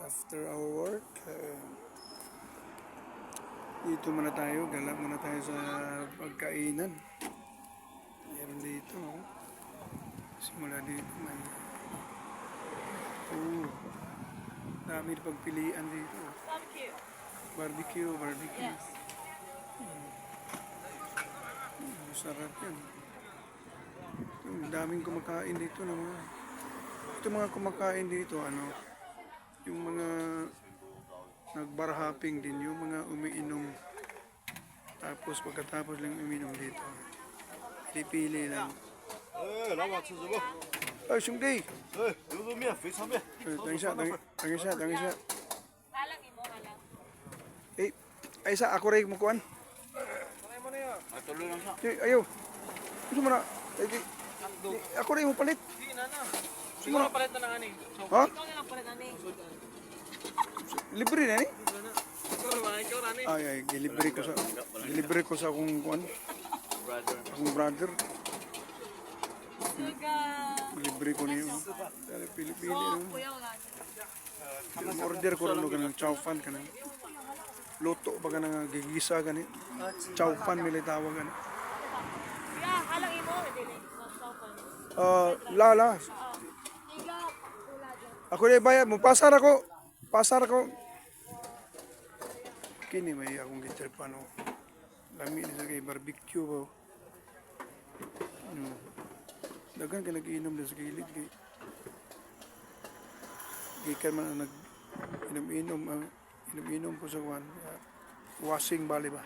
after our work, dito muna tayo, gala muna tayo sa pagkainan. Meron dito, oh. Simula dito may dami na pagpilian dito. Barbecue. Yes. Sarap yan. Daming kumakain dito na mga. Ito mga kumakain dito, yung mga nag-bar hopping din, yung mga umiinom. Tapos pagkatapos lang umiinom dito. Pili-pili lang. 哎，老板吃什么？ Ay, sungday! 哎，牛肉面、肥肠面。 Tangin siya. Halang imo, halang. Ay, isa, ako rin mukuan. Tuloy lang siya. Ayaw. Gusto mo na. Ako rin mo palit. Siguro palit na lang ani. Ha? Ikaw na lang pala nani. Libre na ni? Ikaw rani. Ay, gilibre ko sa akong kuan. Brother. Akong brother. Suga. Libre ko niyo. Dali pili-pili. Kuya wala. Order ko rin ng chow fan ka na. Luto ba ka na gigisa ka ni? Chow fan nila tawag ka na. Kuya, halang imo. Dili. Sa Lala. Iga. Pula dyan. Ako na bayad mo. Pasar ako. Kini may akong gitripan o. Lami na kay barbecue ba. Dagan ka nag-inom na sa gilid kay. Gikan man ang inom po sa kuwan. Washing bali ba.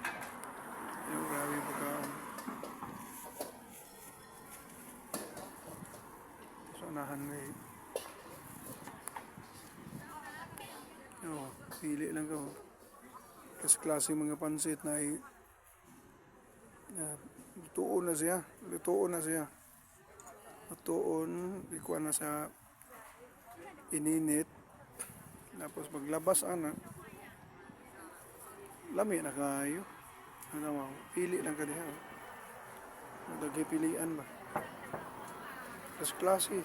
Yung grabe pagkaon. So nahan ngay. Pili lang ka. Kasi klaseng mga pansit na ay lutoon na siya. Lutoon, ikuha na sa ininit. Tapos paglabas lami na kayo. Pili lang ka diha. Nagpilian ba? Kasi klase.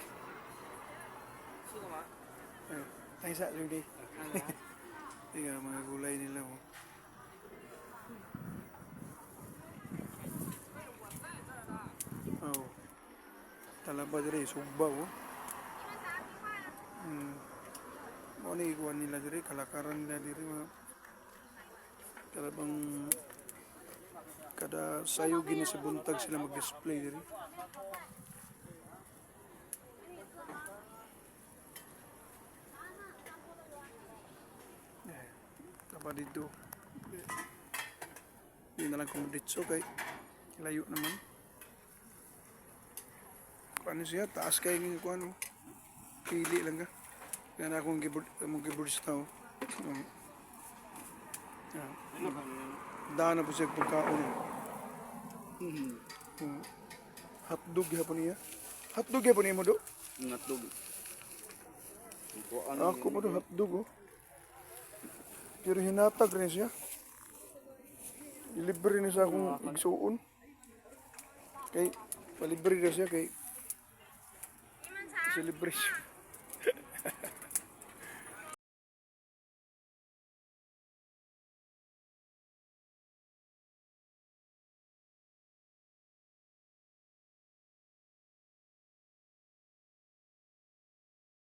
Ay, sa ludi. Tingnan mga gulay nila mo. Talaba dire, sugba oh. Mo ni ikuan nila dire, kalakaran nila dire mga talabang kada sayo gini sa buntag sila mag-display dire. Taba dito. Hindi na lang kung ditso kay layo naman. Paano siya? Taas kayo ng kuhan oh. Pili lang ka. Kaya na akong gibursta oh. Daan na po siya pagkaon oh. Hotdog hapon niya. Hotdog hapon niya mo do? Hotdog. Ako mo do hotdog oh. Pero hinatag rin siya. Ilibre na sa akong igsuon. Kay palibre na siya kay celebration.